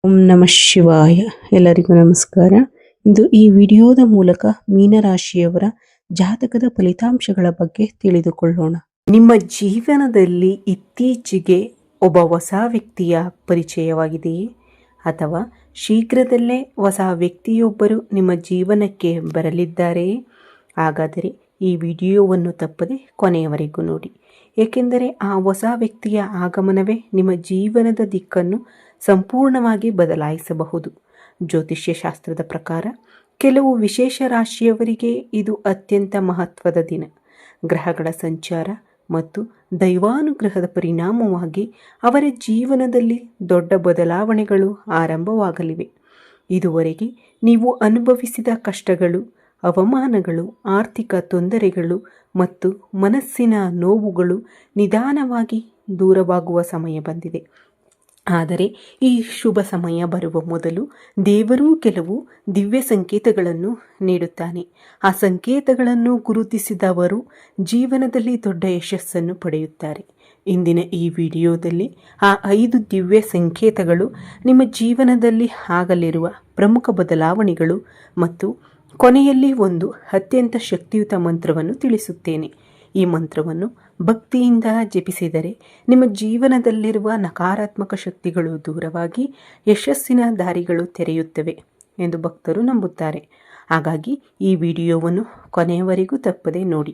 ಓಂ ನಮಃ ಶಿವಾಯ. ಎಲ್ಲರಿಗೂ ನಮಸ್ಕಾರ. ಇಂದು ಈ ವಿಡಿಯೋದ ಮೂಲಕ ಮೀನರಾಶಿಯವರ ಜಾತಕದ ಫಲಿತಾಂಶಗಳ ಬಗ್ಗೆ ತಿಳಿದುಕೊಳ್ಳೋಣ. ನಿಮ್ಮ ಜೀವನದಲ್ಲಿ ಇತ್ತೀಚೆಗೆ ಒಬ್ಬ ಹೊಸ ವ್ಯಕ್ತಿಯ ಪರಿಚಯವಾಗಿದೆಯೇ ಅಥವಾ ಶೀಘ್ರದಲ್ಲೇ ಹೊಸ ವ್ಯಕ್ತಿಯೊಬ್ಬರು ನಿಮ್ಮ ಜೀವನಕ್ಕೆ ಬರಲಿದ್ದಾರೆಯೇ? ಹಾಗಾದರೆ ಈ ವಿಡಿಯೋವನ್ನು ತಪ್ಪದೆ ಕೊನೆಯವರೆಗೂ ನೋಡಿ, ಏಕೆಂದರೆ ಆ ಹೊಸ ವ್ಯಕ್ತಿಯ ಆಗಮನವೇ ನಿಮ್ಮ ಜೀವನದ ದಿಕ್ಕನ್ನು ಸಂಪೂರ್ಣವಾಗಿ ಬದಲಾಯಿಸಬಹುದು. ಜ್ಯೋತಿಷ್ಯ ಶಾಸ್ತ್ರದ ಪ್ರಕಾರ ಕೆಲವು ವಿಶೇಷ ರಾಶಿಯವರಿಗೆ ಇದು ಅತ್ಯಂತ ಮಹತ್ವದ ದಿನ. ಗ್ರಹಗಳ ಸಂಚಾರ ಮತ್ತು ದೈವಾನುಗ್ರಹದ ಪರಿಣಾಮವಾಗಿ ಅವರ ಜೀವನದಲ್ಲಿ ದೊಡ್ಡ ಬದಲಾವಣೆಗಳು ಆರಂಭವಾಗಲಿವೆ. ಇದುವರೆಗೆ ನೀವು ಅನುಭವಿಸಿದ ಕಷ್ಟಗಳು, ಅವಮಾನಗಳು, ಆರ್ಥಿಕ ತೊಂದರೆಗಳು ಮತ್ತು ಮನಸ್ಸಿನ ನೋವುಗಳು ನಿಧಾನವಾಗಿ ದೂರವಾಗುವ ಸಮಯ ಬಂದಿದೆ. ಆದರೆ ಈ ಶುಭ ಸಮಯ ಬರುವ ಮೊದಲು ದೇವರು ಕೆಲವು ದಿವ್ಯ ಸಂಕೇತಗಳನ್ನು ನೀಡುತ್ತಾನೆ. ಆ ಸಂಕೇತಗಳನ್ನು ಗುರುತಿಸಿದವರು ಜೀವನದಲ್ಲಿ ದೊಡ್ಡ ಯಶಸ್ಸನ್ನು ಪಡೆಯುತ್ತಾರೆ. ಇಂದಿನ ಈ ವಿಡಿಯೋದಲ್ಲಿ ಆ 5 ದಿವ್ಯ ಸಂಕೇತಗಳು ನಿಮ್ಮ ಜೀವನದಲ್ಲಿ ಆಗಲಿರುವ ಪ್ರಮುಖ ಬದಲಾವಣೆಗಳು ಮತ್ತು ಕೊನೆಯಲ್ಲಿ ಒಂದು ಅತ್ಯಂತ ಶಕ್ತಿಯುತ ಮಂತ್ರವನ್ನು ತಿಳಿಸುತ್ತೇನೆ. ಈ ಮಂತ್ರವನ್ನು ಭಕ್ತಿಯಿಂದ ಜಪಿಸಿದರೆ ನಿಮ್ಮ ಜೀವನದಲ್ಲಿರುವ ನಕಾರಾತ್ಮಕ ಶಕ್ತಿಗಳು ದೂರವಾಗಿ ಯಶಸ್ಸಿನ ದಾರಿಗಳು ತೆರೆಯುತ್ತವೆ ಎಂದು ಭಕ್ತರು ನಂಬುತ್ತಾರೆ. ಹಾಗಾಗಿ ಈ ವಿಡಿಯೋವನ್ನು ಕೊನೆಯವರೆಗೂ ತಪ್ಪದೆ ನೋಡಿ.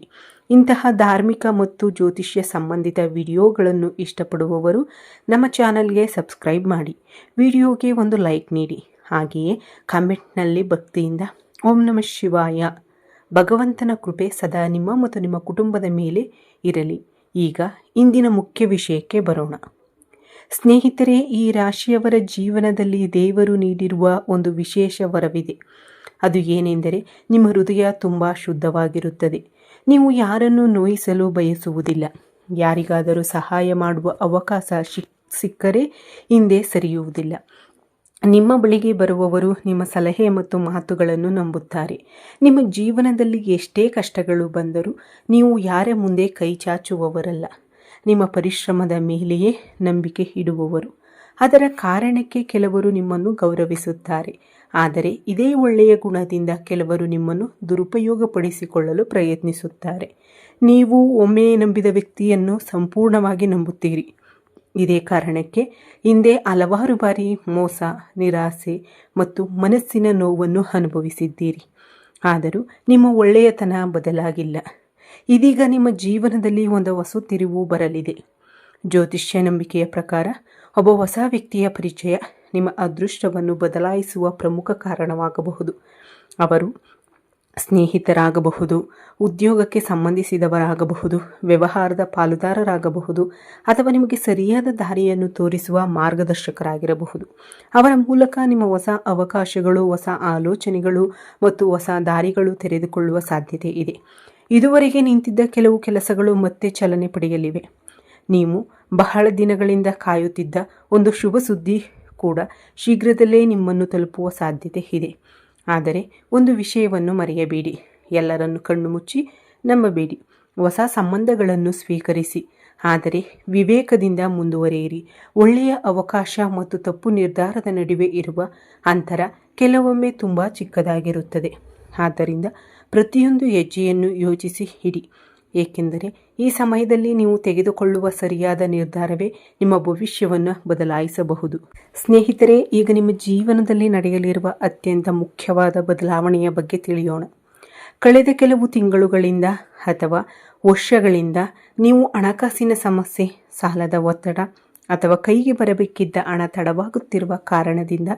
ಇಂತಹ ಧಾರ್ಮಿಕ ಮತ್ತು ಜ್ಯೋತಿಷ್ಯ ಸಂಬಂಧಿತ ವಿಡಿಯೋಗಳನ್ನು ಇಷ್ಟಪಡುವವರು ನಮ್ಮ ಚಾನಲ್ಗೆ ಸಬ್ಸ್ಕ್ರೈಬ್ ಮಾಡಿ, ವಿಡಿಯೋಗೆ ಒಂದು ಲೈಕ್ ನೀಡಿ. ಹಾಗೆಯೇ ಕಾಮೆಂಟ್ನಲ್ಲಿ ಭಕ್ತಿಯಿಂದ ಓಂ ನಮಃ ಶಿವಾಯ, ಭಗವಂತನ ಕೃಪೆ ಸದಾ ನಿಮ್ಮ ಮತ್ತು ನಿಮ್ಮ ಕುಟುಂಬದ ಮೇಲೆ ಇರಲಿ. ಈಗ ಇಂದಿನ ಮುಖ್ಯ ವಿಷಯಕ್ಕೆ ಬರೋಣ. ಸ್ನೇಹಿತರೆ, ಈ ರಾಶಿಯವರ ಜೀವನದಲ್ಲಿ ದೇವರು ನೀಡಿರುವ ಒಂದು ವಿಶೇಷ ವರವಿದೆ. ಅದು ಏನೆಂದರೆ, ನಿಮ್ಮ ಹೃದಯ ತುಂಬ ಶುದ್ಧವಾಗಿರುತ್ತದೆ. ನೀವು ಯಾರನ್ನು ನೋಯಿಸಲು ಬಯಸುವುದಿಲ್ಲ. ಯಾರಿಗಾದರೂ ಸಹಾಯ ಮಾಡುವ ಅವಕಾಶ ಸಿಕ್ಕರೆ ಹಿಂದೆ ಸರಿಯುವುದಿಲ್ಲ. ನಿಮ್ಮ ಬಳಿಗೆ ಬರುವವರು ನಿಮ್ಮ ಸಲಹೆ ಮತ್ತು ಮಾತುಗಳನ್ನು ನಂಬುತ್ತಾರೆ. ನಿಮ್ಮ ಜೀವನದಲ್ಲಿ ಎಷ್ಟೇ ಕಷ್ಟಗಳು ಬಂದರೂ ನೀವು ಯಾರ ಮುಂದೆ ಕೈ ಚಾಚುವವರಲ್ಲ. ನಿಮ್ಮ ಪರಿಶ್ರಮದ ಮೇಲೆಯೇ ನಂಬಿಕೆ ಇಡುವವರು. ಅದರ ಕಾರಣಕ್ಕೆ ಕೆಲವರು ನಿಮ್ಮನ್ನು ಗೌರವಿಸುತ್ತಾರೆ. ಆದರೆ ಇದೇ ಒಳ್ಳೆಯ ಗುಣದಿಂದ ಕೆಲವರು ನಿಮ್ಮನ್ನು ದುರುಪಯೋಗಪಡಿಸಿಕೊಳ್ಳಲು ಪ್ರಯತ್ನಿಸುತ್ತಾರೆ. ನೀವು ಒಮ್ಮೆ ನಂಬಿದ ವ್ಯಕ್ತಿಯನ್ನು ಸಂಪೂರ್ಣವಾಗಿ ನಂಬುತ್ತೀರಿ. ಇದೇ ಕಾರಣಕ್ಕೆ ಹಿಂದೆ ಹಲವಾರು ಬಾರಿ ಮೋಸ, ನಿರಾಸೆ ಮತ್ತು ಮನಸ್ಸಿನ ನೋವನ್ನು ಅನುಭವಿಸಿದ್ದೀರಿ. ಆದರೂ ನಿಮ್ಮ ಒಳ್ಳೆಯತನ ಬದಲಾಗಿಲ್ಲ. ಇದೀಗ ನಿಮ್ಮ ಜೀವನದಲ್ಲಿ ಒಂದು ಹೊಸ ತಿರುವು ಬರಲಿದೆ. ಜ್ಯೋತಿಷ್ಯ ನಂಬಿಕೆಯ ಪ್ರಕಾರ ಒಬ್ಬ ಹೊಸ ವ್ಯಕ್ತಿಯ ಪರಿಚಯ ನಿಮ್ಮ ಅದೃಷ್ಟವನ್ನು ಬದಲಾಯಿಸುವ ಪ್ರಮುಖ ಕಾರಣವಾಗಬಹುದು. ಅವರು ಸ್ನೇಹಿತರಾಗಬಹುದು, ಉದ್ಯೋಗಕ್ಕೆ ಸಂಬಂಧಿಸಿದವರಾಗಬಹುದು, ವ್ಯವಹಾರದ ಪಾಲುದಾರರಾಗಬಹುದು ಅಥವಾ ನಿಮಗೆ ಸರಿಯಾದ ದಾರಿಯನ್ನು ತೋರಿಸುವ ಮಾರ್ಗದರ್ಶಕರಾಗಿರಬಹುದು. ಅವರ ಮೂಲಕ ನಿಮ್ಮ ಹೊಸ ಅವಕಾಶಗಳು, ಹೊಸ ಆಲೋಚನೆಗಳು ಮತ್ತು ಹೊಸ ದಾರಿಗಳು ತೆರೆದುಕೊಳ್ಳುವ ಸಾಧ್ಯತೆ ಇದೆ. ಇದುವರೆಗೆ ನಿಂತಿದ್ದ ಕೆಲವು ಕೆಲಸಗಳು ಮತ್ತೆ ಚಲನೆ ಪಡೆಯಲಿವೆ. ನೀವು ಬಹಳ ದಿನಗಳಿಂದ ಕಾಯುತ್ತಿದ್ದ ಒಂದು ಶುಭ ಸುದ್ದಿ ಕೂಡ ಶೀಘ್ರದಲ್ಲೇ ನಿಮ್ಮನ್ನು ತಲುಪುವ ಸಾಧ್ಯತೆ ಇದೆ. ಆದರೆ ಒಂದು ವಿಷಯವನ್ನು ಮರೆಯಬೇಡಿ, ಎಲ್ಲರನ್ನು ಕಣ್ಣು ಮುಚ್ಚಿ ನಂಬಬೇಡಿ. ಹೊಸ ಸಂಬಂಧಗಳನ್ನು ಸ್ವೀಕರಿಸಿ, ಆದರೆ ವಿವೇಕದಿಂದ ಮುಂದುವರಿಯಿರಿ. ಒಳ್ಳೆಯ ಅವಕಾಶ ಮತ್ತು ತಪ್ಪು ನಿರ್ಧಾರದ ನಡುವೆ ಇರುವ ಅಂತರ ಕೆಲವೊಮ್ಮೆ ತುಂಬ ಚಿಕ್ಕದಾಗಿರುತ್ತದೆ. ಆದ್ದರಿಂದ ಪ್ರತಿಯೊಂದು ಹೆಜ್ಜೆಯನ್ನು ಯೋಚಿಸಿ ಇಡಿ, ಏಕೆಂದರೆ ಈ ಸಮಯದಲ್ಲಿ ನೀವು ತೆಗೆದುಕೊಳ್ಳುವ ಸರಿಯಾದ ನಿರ್ಧಾರವೇ ನಿಮ್ಮ ಭವಿಷ್ಯವನ್ನು ಬದಲಾಯಿಸಬಹುದು. ಸ್ನೇಹಿತರೆ, ಈಗ ನಿಮ್ಮ ಜೀವನದಲ್ಲಿ ನಡೆಯಲಿರುವ ಅತ್ಯಂತ ಮುಖ್ಯವಾದ ಬದಲಾವಣೆಯ ಬಗ್ಗೆ ತಿಳಿಯೋಣ. ಕಳೆದ ಕೆಲವು ತಿಂಗಳುಗಳಿಂದ ಅಥವಾ ವರ್ಷಗಳಿಂದ ನೀವು ಹಣಕಾಸಿನ ಸಮಸ್ಯೆ, ಸಾಲದ ಒತ್ತಡ ಅಥವಾ ಕೈಗೆ ಬರಬೇಕಿದ್ದ ಹಣ ತಡವಾಗುತ್ತಿರುವ ಕಾರಣದಿಂದ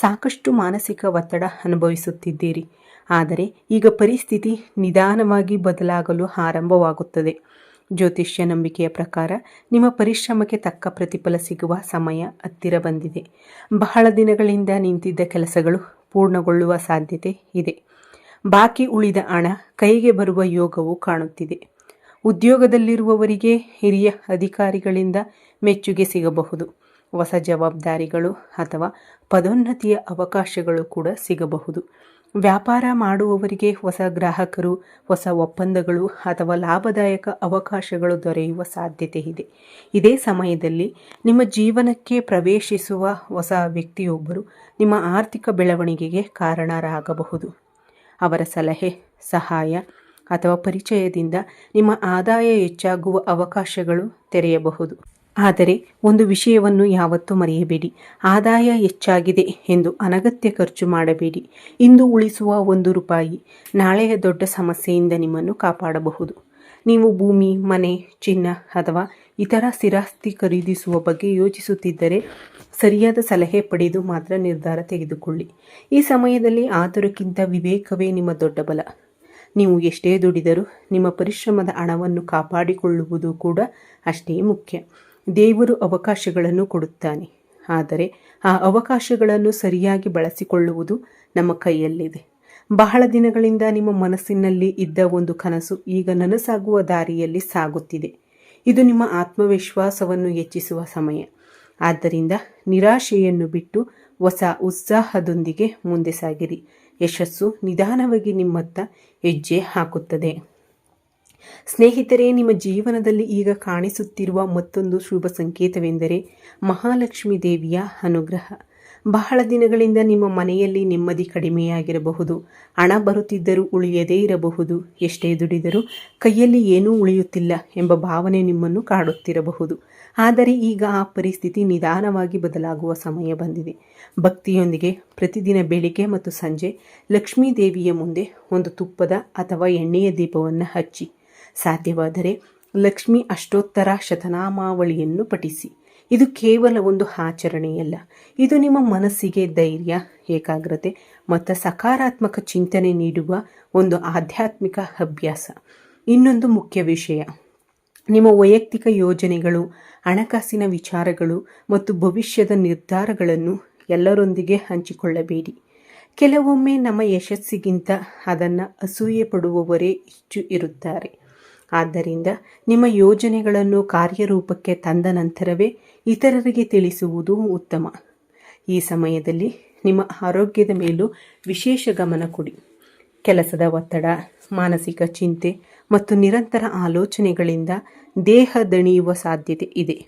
ಸಾಕಷ್ಟು ಮಾನಸಿಕ ಒತ್ತಡ ಅನುಭವಿಸುತ್ತಿದ್ದೀರಿ. ಆದರೆ ಈಗ ಪರಿಸ್ಥಿತಿ ನಿಧಾನವಾಗಿ ಬದಲಾಗಲು ಆರಂಭವಾಗುತ್ತದೆ. ಜ್ಯೋತಿಷ್ಯ ನಂಬಿಕೆಯ ಪ್ರಕಾರ ನಿಮ್ಮ ಪರಿಶ್ರಮಕ್ಕೆ ತಕ್ಕ ಪ್ರತಿಫಲ ಸಿಗುವ ಸಮಯ ಹತ್ತಿರ ಬಂದಿದೆ. ಬಹಳ ದಿನಗಳಿಂದ ನಿಂತಿದ್ದ ಕೆಲಸಗಳು ಪೂರ್ಣಗೊಳ್ಳುವ ಸಾಧ್ಯತೆ ಇದೆ. ಬಾಕಿ ಉಳಿದ ಹಣ ಕೈಗೆ ಬರುವ ಯೋಗವು ಕಾಣುತ್ತಿದೆ. ಉದ್ಯೋಗದಲ್ಲಿರುವವರಿಗೆ ಹಿರಿಯ ಅಧಿಕಾರಿಗಳಿಂದ ಮೆಚ್ಚುಗೆ ಸಿಗಬಹುದು. ಹೊಸ ಜವಾಬ್ದಾರಿಗಳು ಅಥವಾ ಪದೋನ್ನತಿಯ ಅವಕಾಶಗಳು ಕೂಡ ಸಿಗಬಹುದು. ವ್ಯಾಪಾರ ಮಾಡುವವರಿಗೆ ಹೊಸ ಗ್ರಾಹಕರು, ಹೊಸ ಒಪ್ಪಂದಗಳು ಅಥವಾ ಲಾಭದಾಯಕ ಅವಕಾಶಗಳು ದೊರೆಯುವ ಸಾಧ್ಯತೆ ಇದೆ. ಇದೇ ಸಮಯದಲ್ಲಿ ನಿಮ್ಮ ಜೀವನಕ್ಕೆ ಪ್ರವೇಶಿಸುವ ಹೊಸ ವ್ಯಕ್ತಿಯೊಬ್ಬರು ನಿಮ್ಮ ಆರ್ಥಿಕ ಬೆಳವಣಿಗೆಗೆ ಕಾರಣರಾಗಬಹುದು. ಅವರ ಸಲಹೆ, ಸಹಾಯ ಅಥವಾ ಪರಿಚಯದಿಂದ ನಿಮ್ಮ ಆದಾಯ ಹೆಚ್ಚಾಗುವ ಅವಕಾಶಗಳು ತೆರೆಯಬಹುದು. ಆದರೆ ಒಂದು ವಿಷಯವನ್ನು ಯಾವತ್ತೂ ಮರೆಯಬೇಡಿ. ಆದಾಯ ಹೆಚ್ಚಾಗಿದೆ ಎಂದು ಅನಗತ್ಯ ಖರ್ಚು ಮಾಡಬೇಡಿ. ಇಂದು ಉಳಿಸುವ ₹1 ನಾಳೆಯ ದೊಡ್ಡ ಸಮಸ್ಯೆಯಿಂದ ನಿಮ್ಮನ್ನು ಕಾಪಾಡಬಹುದು. ನೀವು ಭೂಮಿ, ಮನೆ, ಚಿನ್ನ ಅಥವಾ ಇತರ ಸ್ಥಿರಾಸ್ತಿ ಖರೀದಿಸುವ ಬಗ್ಗೆ ಯೋಚಿಸುತ್ತಿದ್ದರೆ ಸರಿಯಾದ ಸಲಹೆ ಪಡೆದು ಮಾತ್ರ ನಿರ್ಧಾರ ತೆಗೆದುಕೊಳ್ಳಿ. ಈ ಸಮಯದಲ್ಲಿ ಆತುರಕ್ಕಿಂತ ವಿವೇಕವೇ ನಿಮ್ಮ ದೊಡ್ಡ ಬಲ. ನೀವು ಎಷ್ಟೇ ದುಡಿದರೂ ನಿಮ್ಮ ಪರಿಶ್ರಮದ ಹಣವನ್ನು ಕಾಪಾಡಿಕೊಳ್ಳುವುದು ಕೂಡ ಅಷ್ಟೇ ಮುಖ್ಯ. ದೇವರು ಅವಕಾಶಗಳನ್ನು ಕೊಡುತ್ತಾನೆ, ಆದರೆ ಆ ಅವಕಾಶಗಳನ್ನು ಸರಿಯಾಗಿ ಬಳಸಿಕೊಳ್ಳುವುದು ನಮ್ಮ ಕೈಯಲ್ಲಿದೆ. ಬಹಳ ದಿನಗಳಿಂದ ನಿಮ್ಮ ಮನಸ್ಸಿನಲ್ಲಿ ಇದ್ದ ಒಂದು ಕನಸು ಈಗ ನನಸಾಗುವ ದಾರಿಯಲ್ಲಿ ಸಾಗುತ್ತಿದೆ. ಇದು ನಿಮ್ಮ ಆತ್ಮವಿಶ್ವಾಸವನ್ನು ಹೆಚ್ಚಿಸುವ ಸಮಯ. ಆದ್ದರಿಂದ ನಿರಾಶೆಯನ್ನು ಬಿಟ್ಟು ಹೊಸ ಉತ್ಸಾಹದೊಂದಿಗೆ ಮುಂದೆ ಸಾಗಿರಿ. ಯಶಸ್ಸು ನಿಧಾನವಾಗಿ ನಿಮ್ಮತ್ತ ಹೆಜ್ಜೆ ಹಾಕುತ್ತದೆ. ಸ್ನೇಹಿತರೆ, ನಿಮ್ಮ ಜೀವನದಲ್ಲಿ ಈಗ ಕಾಣಿಸುತ್ತಿರುವ ಮತ್ತೊಂದು ಶುಭ ಸಂಕೇತವೆಂದರೆ ಮಹಾಲಕ್ಷ್ಮೀ ದೇವಿಯ ಅನುಗ್ರಹ. ಬಹಳ ದಿನಗಳಿಂದ ನಿಮ್ಮ ಮನೆಯಲ್ಲಿ ನೆಮ್ಮದಿ ಕಡಿಮೆಯಾಗಿರಬಹುದು. ಹಣ ಬರುತ್ತಿದ್ದರೂ ಉಳಿಯದೇ ಇರಬಹುದು. ಎಷ್ಟೇ ದುಡಿದರೂ ಕೈಯಲ್ಲಿ ಏನೂ ಉಳಿಯುತ್ತಿಲ್ಲ ಎಂಬ ಭಾವನೆ ನಿಮ್ಮನ್ನು ಕಾಡುತ್ತಿರಬಹುದು. ಆದರೆ ಈಗ ಆ ಪರಿಸ್ಥಿತಿ ನಿಧಾನವಾಗಿ ಬದಲಾಗುವ ಸಮಯ ಬಂದಿದೆ. ಭಕ್ತಿಯೊಂದಿಗೆ ಪ್ರತಿದಿನ ಬೆಳಿಗ್ಗೆ ಮತ್ತು ಸಂಜೆ ಲಕ್ಷ್ಮೀ ದೇವಿಯ ಮುಂದೆ ಒಂದು ತುಪ್ಪದ ಅಥವಾ ಎಣ್ಣೆಯ ದೀಪವನ್ನು ಹಚ್ಚಿ, ಸಾಧ್ಯವಾದರೆ ಲಕ್ಷ್ಮಿ ಅಷ್ಟೋತ್ತರ ಶತನಾಮಾವಳಿಯನ್ನು ಪಠಿಸಿ. ಇದು ಕೇವಲ ಒಂದು ಆಚರಣೆಯಲ್ಲ, ಇದು ನಿಮ್ಮ ಮನಸ್ಸಿಗೆ ಧೈರ್ಯ, ಏಕಾಗ್ರತೆ ಮತ್ತು ಸಕಾರಾತ್ಮಕ ಚಿಂತನೆ ನೀಡುವ ಒಂದು ಆಧ್ಯಾತ್ಮಿಕ ಅಭ್ಯಾಸ. ಇನ್ನೊಂದು ಮುಖ್ಯ ವಿಷಯ, ನಿಮ್ಮ ವೈಯಕ್ತಿಕ ಯೋಜನೆಗಳು, ಹಣಕಾಸಿನ ವಿಚಾರಗಳು ಮತ್ತು ಭವಿಷ್ಯದ ನಿರ್ಧಾರಗಳನ್ನು ಎಲ್ಲರೊಂದಿಗೆ ಹಂಚಿಕೊಳ್ಳಬೇಡಿ. ಕೆಲವೊಮ್ಮೆ ನಮ್ಮ ಯಶಸ್ಸಿಗಿಂತ ಅದನ್ನು ಅಸೂಯೆ ಪಡುವವರೇ ಹೆಚ್ಚು ಇರುತ್ತಾರೆ. ಆದ್ದರಿಂದ ನಿಮ್ಮ ಯೋಜನೆಗಳನ್ನು ಕಾರ್ಯರೂಪಕ್ಕೆ ತಂದ ನಂತರವೇ ಇತರರಿಗೆ ತಿಳಿಸುವುದು ಉತ್ತಮ. ಈ ಸಮಯದಲ್ಲಿ ನಿಮ್ಮ ಆರೋಗ್ಯದ ಮೇಲೂ ವಿಶೇಷ ಗಮನ ಕೊಡಿ. ಕೆಲಸದ ಒತ್ತಡ, ಮಾನಸಿಕ ಚಿಂತೆ ಮತ್ತು ನಿರಂತರ ಆಲೋಚನೆಗಳಿಂದ ದೇಹ ದಣಿಯುವ ಸಾಧ್ಯತೆ ಇದೆ.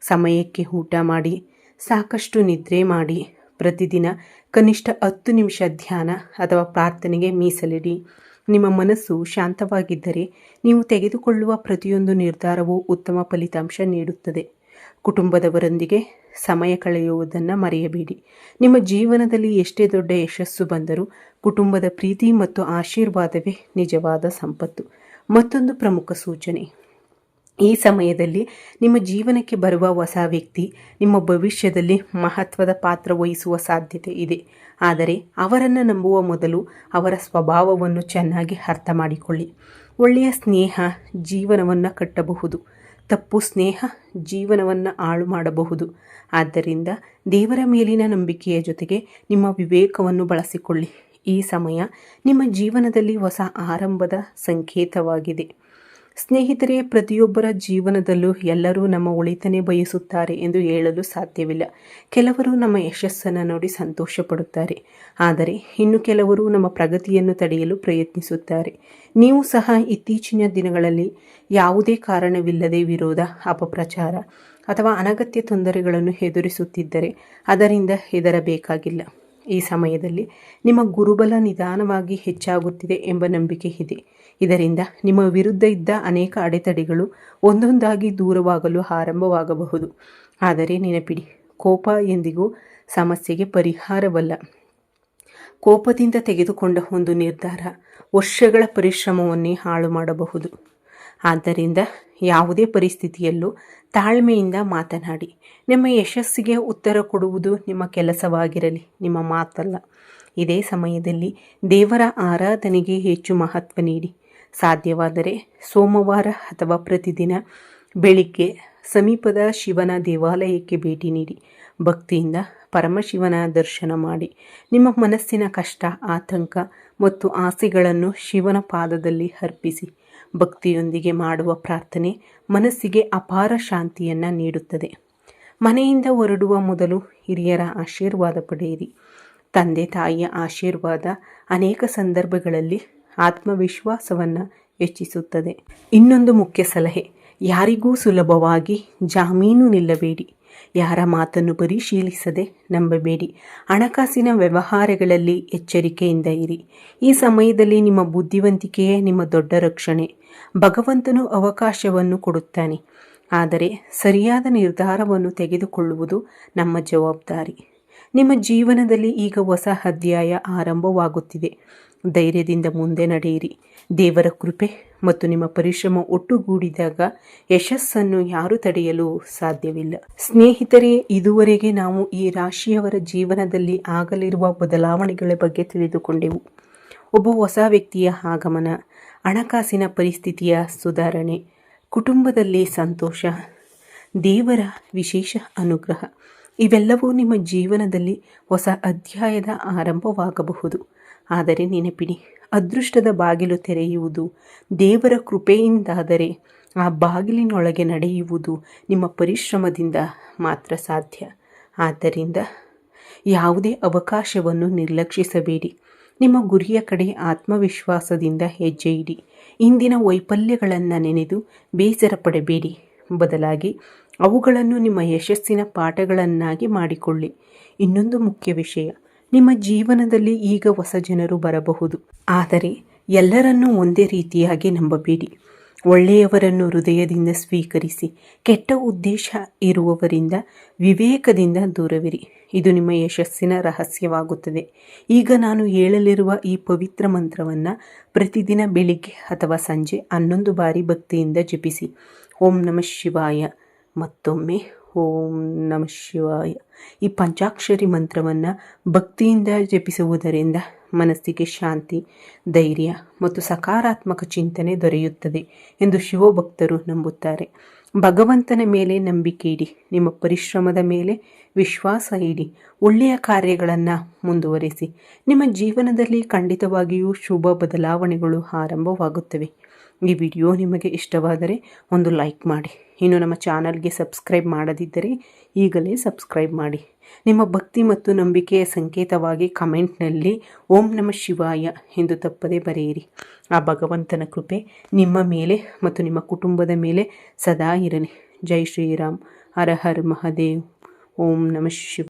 ಸಮಯಕ್ಕೆ ಊಟ ಮಾಡಿ, ಸಾಕಷ್ಟು ನಿದ್ರೆ ಮಾಡಿ, ಪ್ರತಿದಿನ ಕನಿಷ್ಠ 10 ನಿಮಿಷ ಧ್ಯಾನ ಅಥವಾ ಪ್ರಾರ್ಥನೆಗೆ ಮೀಸಲಿಡಿ. ನಿಮ್ಮ ಮನಸ್ಸು ಶಾಂತವಾಗಿದ್ದರೆ ನೀವು ತೆಗೆದುಕೊಳ್ಳುವ ಪ್ರತಿಯೊಂದು ನಿರ್ಧಾರವೂ ಉತ್ತಮ ಫಲಿತಾಂಶ ನೀಡುತ್ತದೆ. ಕುಟುಂಬದವರೊಂದಿಗೆ ಸಮಯ ಕಳೆಯುವುದನ್ನು ಮರೆಯಬೇಡಿ. ನಿಮ್ಮ ಜೀವನದಲ್ಲಿ ಎಷ್ಟೇ ದೊಡ್ಡ ಯಶಸ್ಸು ಬಂದರೂ ಕುಟುಂಬದ ಪ್ರೀತಿ ಮತ್ತು ಆಶೀರ್ವಾದವೇ ನಿಜವಾದ ಸಂಪತ್ತು. ಮತ್ತೊಂದು ಪ್ರಮುಖ ಸೂಚನೆ, ಈ ಸಮಯದಲ್ಲಿ ನಿಮ್ಮ ಜೀವನಕ್ಕೆ ಬರುವ ಹೊಸ ವ್ಯಕ್ತಿ ನಿಮ್ಮ ಭವಿಷ್ಯದಲ್ಲಿ ಮಹತ್ವದ ಪಾತ್ರ ವಹಿಸುವ ಸಾಧ್ಯತೆ ಇದೆ. ಆದರೆ ಅವರನ್ನು ನಂಬುವ ಮೊದಲು ಅವರ ಸ್ವಭಾವವನ್ನು ಚೆನ್ನಾಗಿ ಅರ್ಥ ಮಾಡಿಕೊಳ್ಳಿ. ಒಳ್ಳೆಯ ಸ್ನೇಹ ಜೀವನವನ್ನು ಕಟ್ಟಬಹುದು, ತಪ್ಪು ಸ್ನೇಹ ಜೀವನವನ್ನು ಹಾಳು ಮಾಡಬಹುದು. ಆದ್ದರಿಂದ ದೇವರ ಮೇಲಿನ ನಂಬಿಕೆಯ ಜೊತೆಗೆ ನಿಮ್ಮ ವಿವೇಕವನ್ನು ಬಳಸಿಕೊಳ್ಳಿ. ಈ ಸಮಯ ನಿಮ್ಮ ಜೀವನದಲ್ಲಿ ಹೊಸ ಆರಂಭದ ಸಂಕೇತವಾಗಿದೆ. ಸ್ನೇಹಿತರೆ, ಪ್ರತಿಯೊಬ್ಬರ ಜೀವನದಲ್ಲೂ ಎಲ್ಲರೂ ನಮ್ಮ ಒಳಿತನೇ ಬಯಸುತ್ತಾರೆ ಎಂದು ಹೇಳಲು ಸಾಧ್ಯವಿಲ್ಲ. ಕೆಲವರು ನಮ್ಮ ಯಶಸ್ಸನ್ನು ನೋಡಿ ಸಂತೋಷ ಪಡುತ್ತಾರೆ, ಆದರೆ ಇನ್ನು ಕೆಲವರು ನಮ್ಮ ಪ್ರಗತಿಯನ್ನು ತಡೆಯಲು ಪ್ರಯತ್ನಿಸುತ್ತಾರೆ. ನೀವು ಸಹ ಇತ್ತೀಚಿನ ದಿನಗಳಲ್ಲಿ ಯಾವುದೇ ಕಾರಣವಿಲ್ಲದೆ ವಿರೋಧ, ಅಪಪ್ರಚಾರ ಅಥವಾ ಅನಗತ್ಯ ತೊಂದರೆಗಳನ್ನು ಎದುರಿಸುತ್ತಿದ್ದರೆ ಅದರಿಂದ ಹೆದರಬೇಕಾಗಿಲ್ಲ. ಈ ಸಮಯದಲ್ಲಿ ನಿಮ್ಮ ಗುರುಬಲ ನಿಧಾನವಾಗಿ ಹೆಚ್ಚಾಗುತ್ತಿದೆ ಎಂಬ ನಂಬಿಕೆ ಇದೆ. ಇದರಿಂದ ನಿಮ್ಮ ವಿರುದ್ಧ ಇದ್ದ ಅನೇಕ ಅಡೆತಡೆಗಳು ಒಂದೊಂದಾಗಿ ದೂರವಾಗಲು ಆರಂಭವಾಗಬಹುದು. ಆದರೆ ನೆನಪಿಡಿ, ಕೋಪ ಎಂದಿಗೂ ಸಮಸ್ಯೆಗೆ ಪರಿಹಾರವಲ್ಲ. ಕೋಪದಿಂದ ತೆಗೆದುಕೊಂಡ ಒಂದು ನಿರ್ಧಾರ ವರ್ಷಗಳ ಪರಿಶ್ರಮವನ್ನೇ ಹಾಳು ಮಾಡಬಹುದು. ಆದ್ದರಿಂದ ಯಾವುದೇ ಪರಿಸ್ಥಿತಿಯಲ್ಲೂ ತಾಳ್ಮೆಯಿಂದ ಮಾತನಾಡಿ. ನಿಮ್ಮ ಯಶಸ್ಸಿಗೆ ಉತ್ತರ ಕೊಡುವುದು ನಿಮ್ಮ ಕೆಲಸವಾಗಿರಲಿ, ನಿಮ್ಮ ಮಾತಲ್ಲ. ಇದೇ ಸಮಯದಲ್ಲಿ ದೇವರ ಆರಾಧನೆಗೆ ಹೆಚ್ಚು ಮಹತ್ವ ನೀಡಿ. ಸಾಧ್ಯವಾದರೆ ಸೋಮವಾರ ಅಥವಾ ಪ್ರತಿದಿನ ಬೆಳಿಗ್ಗೆ ಸಮೀಪದ ಶಿವನ ದೇವಾಲಯಕ್ಕೆ ಭೇಟಿ ನೀಡಿ ಭಕ್ತಿಯಿಂದ ಪರಮಶಿವನ ದರ್ಶನ ಮಾಡಿ. ನಿಮ್ಮ ಮನಸ್ಸಿನ ಕಷ್ಟ, ಆತಂಕ ಮತ್ತು ಆಸೆಗಳನ್ನು ಶಿವನ ಪಾದದಲ್ಲಿ ಅರ್ಪಿಸಿ. ಭಕ್ತಿಯೊಂದಿಗೆ ಮಾಡುವ ಪ್ರಾರ್ಥನೆ ಮನಸ್ಸಿಗೆ ಅಪಾರ ಶಾಂತಿಯನ್ನು ನೀಡುತ್ತದೆ. ಮನೆಯಿಂದ ಹೊರಡುವ ಮೊದಲು ಹಿರಿಯರ ಆಶೀರ್ವಾದ ಪಡೆಯಿರಿ. ತಂದೆ ತಾಯಿಯ ಆಶೀರ್ವಾದ ಅನೇಕ ಸಂದರ್ಭಗಳಲ್ಲಿ ಆತ್ಮವಿಶ್ವಾಸವನ್ನು ಹೆಚ್ಚಿಸುತ್ತದೆ. ಇನ್ನೊಂದು ಮುಖ್ಯ ಸಲಹೆ, ಯಾರಿಗೂ ಸುಲಭವಾಗಿ ಜಾಮೀನು ನಿಲ್ಲಬೇಡಿ. ಯಾರ ಮಾತನ್ನು ಪರಿಶೀಲಿಸದೆ ನಂಬಬೇಡಿ. ಹಣಕಾಸಿನ ವ್ಯವಹಾರಗಳಲ್ಲಿ ಎಚ್ಚರಿಕೆಯಿಂದ ಇರಿ. ಈ ಸಮಯದಲ್ಲಿ ನಿಮ್ಮ ಬುದ್ಧಿವಂತಿಕೆಯೇ ನಿಮ್ಮ ದೊಡ್ಡ ರಕ್ಷಣೆ. ಭಗವಂತನು ಅವಕಾಶವನ್ನು ಕೊಡುತ್ತಾನೆ, ಆದರೆ ಸರಿಯಾದ ನಿರ್ಧಾರವನ್ನು ತೆಗೆದುಕೊಳ್ಳುವುದು ನಮ್ಮ ಜವಾಬ್ದಾರಿ. ನಿಮ್ಮ ಜೀವನದಲ್ಲಿ ಈಗ ಹೊಸ ಅಧ್ಯಾಯ ಆರಂಭವಾಗುತ್ತಿದೆ. ಧೈರ್ಯದಿಂದ ಮುಂದೆ ನಡೆಯಿರಿ. ದೇವರ ಕೃಪೆ ಮತ್ತು ನಿಮ್ಮ ಪರಿಶ್ರಮ ಒಟ್ಟುಗೂಡಿದಾಗ ಯಶಸ್ಸನ್ನು ಯಾರೂ ತಡೆಯಲು ಸಾಧ್ಯವಿಲ್ಲ. ಸ್ನೇಹಿತರೆ, ಇದುವರೆಗೆ ನಾವು ಈ ರಾಶಿಯವರ ಜೀವನದಲ್ಲಿ ಆಗಲಿರುವ ಬದಲಾವಣೆಗಳ ಬಗ್ಗೆ ತಿಳಿದುಕೊಂಡೆವು. ಒಬ್ಬ ಹೊಸ ವ್ಯಕ್ತಿಯ ಆಗಮನ, ಹಣಕಾಸಿನ ಪರಿಸ್ಥಿತಿಯ ಸುಧಾರಣೆ, ಕುಟುಂಬದಲ್ಲಿ ಸಂತೋಷ, ದೇವರ ವಿಶೇಷ ಅನುಗ್ರಹ, ಇವೆಲ್ಲವೂ ನಿಮ್ಮ ಜೀವನದಲ್ಲಿ ಹೊಸ ಅಧ್ಯಾಯದ ಆರಂಭವಾಗಬಹುದು. ಆದರೆ ನೆನಪಿಡಿ, ಅದೃಷ್ಟದ ಬಾಗಿಲು ತೆರೆಯುವುದು ದೇವರ ಕೃಪೆಯಿಂದಾದರೆ ಆ ಬಾಗಿಲಿನೊಳಗೆ ನಡೆಯುವುದು ನಿಮ್ಮ ಪರಿಶ್ರಮದಿಂದ ಮಾತ್ರ ಸಾಧ್ಯ. ಆದ್ದರಿಂದ ಯಾವುದೇ ಅವಕಾಶವನ್ನು ನಿರ್ಲಕ್ಷಿಸಬೇಡಿ. ನಿಮ್ಮ ಗುರಿಯ ಕಡೆ ಆತ್ಮವಿಶ್ವಾಸದಿಂದ ಹೆಜ್ಜೆ ಇಡಿ. ಇಂದಿನ ವೈಫಲ್ಯಗಳನ್ನು ನೆನೆದು ಬೇಸರ ಪಡಬೇಡಿ. ಬದಲಾಗಿ ಅವುಗಳನ್ನು ನಿಮ್ಮ ಯಶಸ್ಸಿನ ಪಾಠಗಳನ್ನಾಗಿ ಮಾಡಿಕೊಳ್ಳಿ. ಇನ್ನೊಂದು ಮುಖ್ಯ ವಿಷಯ, ನಿಮ್ಮ ಜೀವನದಲ್ಲಿ ಈಗ ಹೊಸ ಜನರು ಬರಬಹುದು, ಆದರೆ ಎಲ್ಲರನ್ನೂ ಒಂದೇ ರೀತಿಯಾಗಿ ನಂಬಬೇಡಿ. ಒಳ್ಳೆಯವರನ್ನು ಹೃದಯದಿಂದ ಸ್ವೀಕರಿಸಿ. ಕೆಟ್ಟ ಉದ್ದೇಶ ಇರುವವರಿಂದ ವಿವೇಕದಿಂದ ದೂರವಿರಿ. ಇದು ನಿಮ್ಮ ಯಶಸ್ಸಿನ ರಹಸ್ಯವಾಗುತ್ತದೆ. ಈಗ ನಾನು ಹೇಳಲಿರುವ ಈ ಪವಿತ್ರ ಮಂತ್ರವನ್ನು ಪ್ರತಿದಿನ ಬೆಳಿಗ್ಗೆ ಅಥವಾ ಸಂಜೆ 11 ಬಾರಿ ಭಕ್ತಿಯಿಂದ ಜಪಿಸಿ. ಓಂ ನಮಃ ಶಿವಾಯ. ಮತ್ತೊಮ್ಮೆ ಓಂ ನಮಃ ಶಿವಾಯ. ಈ ಪಂಚಾಕ್ಷರಿ ಮಂತ್ರವನ್ನು ಭಕ್ತಿಯಿಂದ ಜಪಿಸುವುದರಿಂದ ಮನಸ್ಸಿಗೆ ಶಾಂತಿ, ಧೈರ್ಯ ಮತ್ತು ಸಕಾರಾತ್ಮಕ ಚಿಂತನೆ ದೊರೆಯುತ್ತದೆ ಎಂದು ಶಿವಭಕ್ತರು ನಂಬುತ್ತಾರೆ. ಭಗವಂತನ ಮೇಲೆ ನಂಬಿಕೆ ಇಡಿ. ನಿಮ್ಮ ಪರಿಶ್ರಮದ ಮೇಲೆ ವಿಶ್ವಾಸ ಇಡಿ. ಒಳ್ಳೆಯ ಕಾರ್ಯಗಳನ್ನು ಮುಂದುವರಿಸಿ. ನಿಮ್ಮ ಜೀವನದಲ್ಲಿ ಖಂಡಿತವಾಗಿಯೂ ಶುಭ ಬದಲಾವಣೆಗಳು ಆರಂಭವಾಗುತ್ತವೆ. ಈ ವಿಡಿಯೋ ನಿಮಗೆ ಇಷ್ಟವಾದರೆ ಒಂದು ಲೈಕ್ ಮಾಡಿ. ಇನ್ನು ನಮ್ಮ ಚಾನಲ್ಗೆ ಸಬ್ಸ್ಕ್ರೈಬ್ ಮಾಡದಿದ್ದರೆ ಈಗಲೇ ಸಬ್ಸ್ಕ್ರೈಬ್ ಮಾಡಿ. ನಿಮ್ಮ ಭಕ್ತಿ ಮತ್ತು ನಂಬಿಕೆಯ ಸಂಕೇತವಾಗಿ ಕಮೆಂಟ್ನಲ್ಲಿ ಓಂ ನಮಃ ಶಿವಾಯ ಎಂದು ತಪ್ಪದೇ ಬರೆಯಿರಿ. ಆ ಭಗವಂತನ ಕೃಪೆ ನಿಮ್ಮ ಮೇಲೆ ಮತ್ತು ನಿಮ್ಮ ಕುಟುಂಬದ ಮೇಲೆ ಸದಾ ಇರಲಿ. ಜೈ ಶ್ರೀರಾಮ್. ಹರ ಹರ ಮಹಾದೇವ್. ಓಂ ನಮಃ ಶಿವಾಯ.